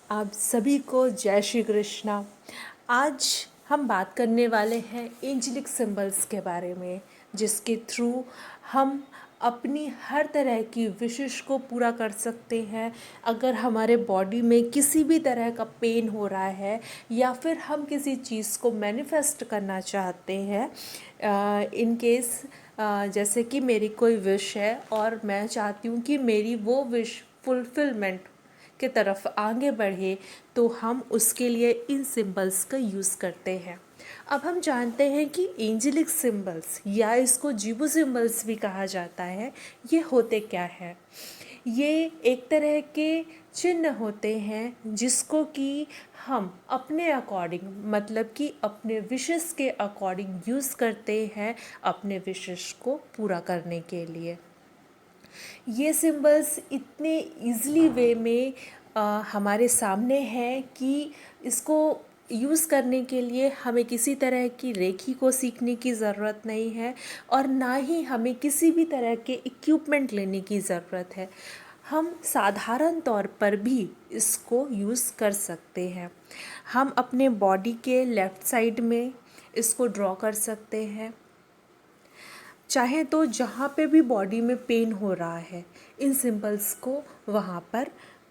आप सभी को जय श्री कृष्णा। आज हम बात करने वाले हैं एंजेलिक सिंबल्स के बारे में, जिसके थ्रू हम अपनी हर तरह की विशेष को पूरा कर सकते हैं। अगर हमारे बॉडी में किसी भी तरह का पेन हो रहा है या फिर हम किसी चीज़ को मैनिफेस्ट करना चाहते हैं, इन केस जैसे कि मेरी कोई विश है और मैं चाहती हूँ कि मेरी वो विश फुलफिलमेंट के तरफ आगे बढ़े, तो हम उसके लिए इन सिंबल्स का यूज़ करते हैं। अब हम जानते हैं कि एंजेलिक सिंबल्स या इसको जीबू सिंबल्स भी कहा जाता है, ये होते क्या है। ये एक तरह के चिन्ह होते हैं जिसको कि हम अपने अकॉर्डिंग, मतलब कि अपने विशेस के अकॉर्डिंग यूज़ करते हैं अपने विशेस को पूरा करने के लिए। ये सिंबल्स इतने इजीली वे में हमारे सामने हैं कि इसको यूज़ करने के लिए हमें किसी तरह की रेखी को सीखने की ज़रूरत नहीं है और ना ही हमें किसी भी तरह के इक्विपमेंट लेने की ज़रूरत है। हम साधारण तौर पर भी इसको यूज़ कर सकते हैं। हम अपने बॉडी के लेफ़्ट साइड में इसको ड्रॉ कर सकते हैं। चाहे तो जहाँ पे भी बॉडी में पेन हो रहा है, इन सिंबल्स को वहाँ पर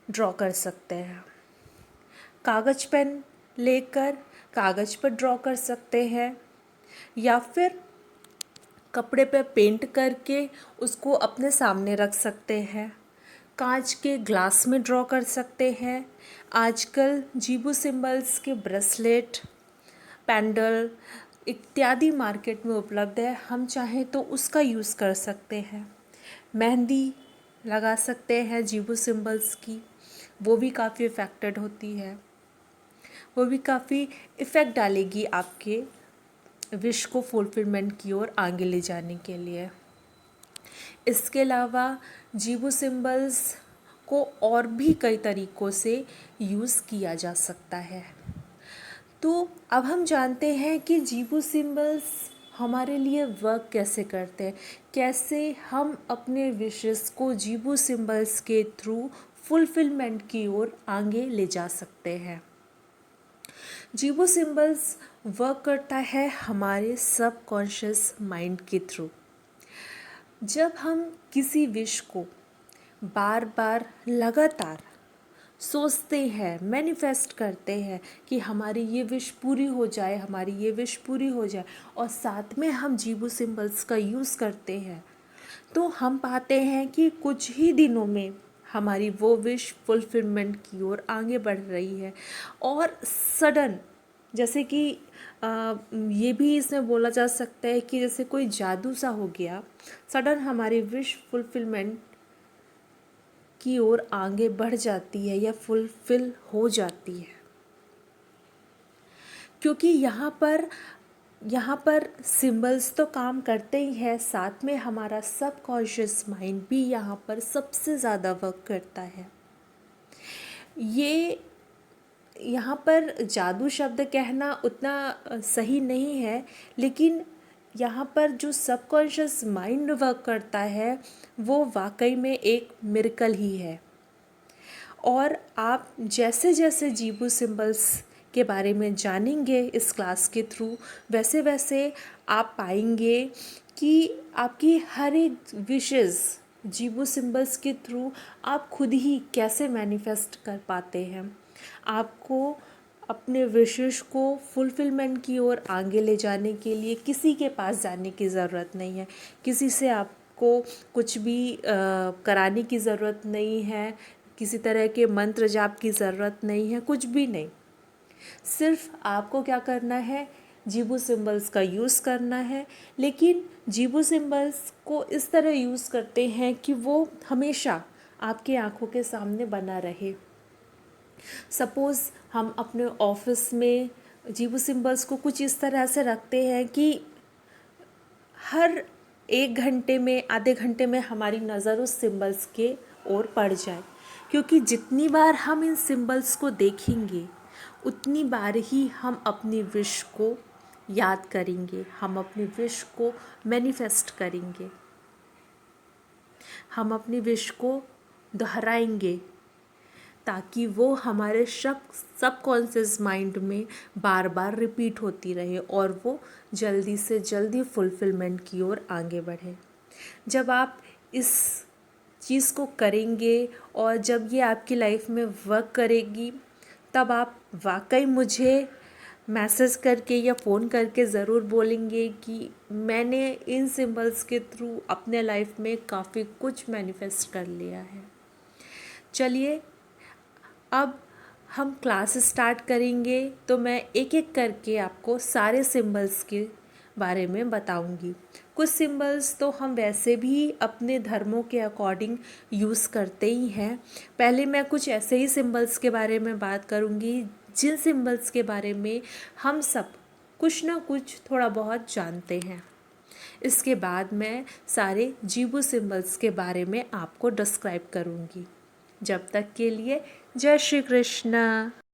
ड्रॉ कर सकते हैं। कागज़ पेन लेकर कागज़ पर ड्रॉ कर सकते हैं या फिर कपड़े पे पेंट करके उसको अपने सामने रख सकते हैं। कांच के ग्लास में ड्रॉ कर सकते हैं। आजकल जीबू सिंबल्स के ब्रेसलेट, पैंडल इत्यादि मार्केट में उपलब्ध है। हम चाहें तो उसका यूज़ कर सकते हैं। मेहंदी लगा सकते हैं जीबू सिंबल्स की, वो भी काफ़ी इफ़ेक्टेड होती है, वो भी काफ़ी इफ़ेक्ट डालेगी आपके विश को फुलफिलमेंट की ओर आगे ले जाने के लिए। इसके अलावा जीबू सिंबल्स को और भी कई तरीक़ों से यूज़ किया जा सकता है। तो अब हम जानते हैं कि जीबू सिंबल्स हमारे लिए वर्क कैसे करते हैं, कैसे हम अपने विशेस को जीबू सिंबल्स के थ्रू फुलफिलमेंट की ओर आगे ले जा सकते हैं। जीबू सिंबल्स वर्क करता है हमारे सबकॉन्शियस माइंड के थ्रू। जब हम किसी विश को बार बार लगातार सोचते हैं, मैनिफेस्ट करते हैं कि हमारी ये विश पूरी हो जाए, हमारी ये विश पूरी हो जाए, और साथ में हम जीबू सिंबल्स का यूज़ करते हैं, तो हम पाते हैं कि कुछ ही दिनों में हमारी वो विश फुलफिलमेंट की ओर आगे बढ़ रही है। और सडन, जैसे कि ये भी इसमें बोला जा सकता है कि जैसे कोई जादू सा हो गया, सडन हमारी विश फुलफिलमेंट की ओर आगे बढ़ जाती है या फुलफिल हो जाती है। क्योंकि यहाँ पर सिंबल्स तो काम करते ही है, साथ में हमारा सबकॉन्शियस माइंड भी यहाँ पर सबसे ज़्यादा वर्क करता है। ये यहाँ पर जादू शब्द कहना उतना सही नहीं है, लेकिन यहाँ पर जो सबकॉन्शियस माइंड वर्क करता है वो वाकई में एक मिरेकल ही है। और आप जैसे जैसे जीबू सिंबल्स के बारे में जानेंगे इस क्लास के थ्रू, वैसे वैसे आप पाएंगे कि आपकी हर एक विशेस जीबू सिंबल्स के थ्रू आप खुद ही कैसे मैनिफेस्ट कर पाते हैं। आपको अपने विशेस को फुलफिलमेंट की ओर आगे ले जाने के लिए किसी के पास जाने की ज़रूरत नहीं है, किसी से आपको कुछ भी कराने की ज़रूरत नहीं है, किसी तरह के मंत्र जाप की ज़रूरत नहीं है, कुछ भी नहीं। सिर्फ आपको क्या करना है, जीबू सिंबल्स का यूज़ करना है। लेकिन जीबू सिंबल्स को इस तरह यूज़ करते हैं कि वो हमेशा आपकी आंखों के सामने बना रहे। सपोज़ हम अपने ऑफिस में जीबू सिंबल्स को कुछ इस तरह से रखते हैं कि हर 1 घंटे में, आधे घंटे में हमारी नज़र उस सिंबल्स के ओर पड़ जाए, क्योंकि जितनी बार हम इन सिंबल्स को देखेंगे उतनी बार ही हम अपनी विश को याद करेंगे, हम अपनी विश को मैनिफेस्ट करेंगे, हम अपनी विश को दोहराएंगे, ताकि वो हमारे सबकॉन्शियस माइंड में बार बार रिपीट होती रहे और वो जल्दी से जल्दी फुलफिलमेंट की ओर आगे बढ़े। जब आप इस चीज़ को करेंगे और जब ये आपकी लाइफ में वर्क करेगी, तब आप वाकई मुझे मैसेज करके या फ़ोन करके ज़रूर बोलेंगे कि मैंने इन सिंबल्स के थ्रू अपने लाइफ में काफ़ी कुछ मैनिफेस्ट कर लिया है। चलिए अब हम क्लास स्टार्ट करेंगे, तो मैं एक एक करके आपको सारे सिंबल्स के बारे में बताऊंगी। कुछ सिंबल्स तो हम वैसे भी अपने धर्मों के अकॉर्डिंग यूज़ करते ही हैं। पहले मैं कुछ ऐसे ही सिंबल्स के बारे में बात करूंगी जिन सिंबल्स के बारे में हम सब कुछ ना कुछ थोड़ा बहुत जानते हैं। इसके बाद मैं सारे जीबू सिंबल्स के बारे में आपको डिस्क्राइब करूंगी। जब तक के लिए जय श्री कृष्ण।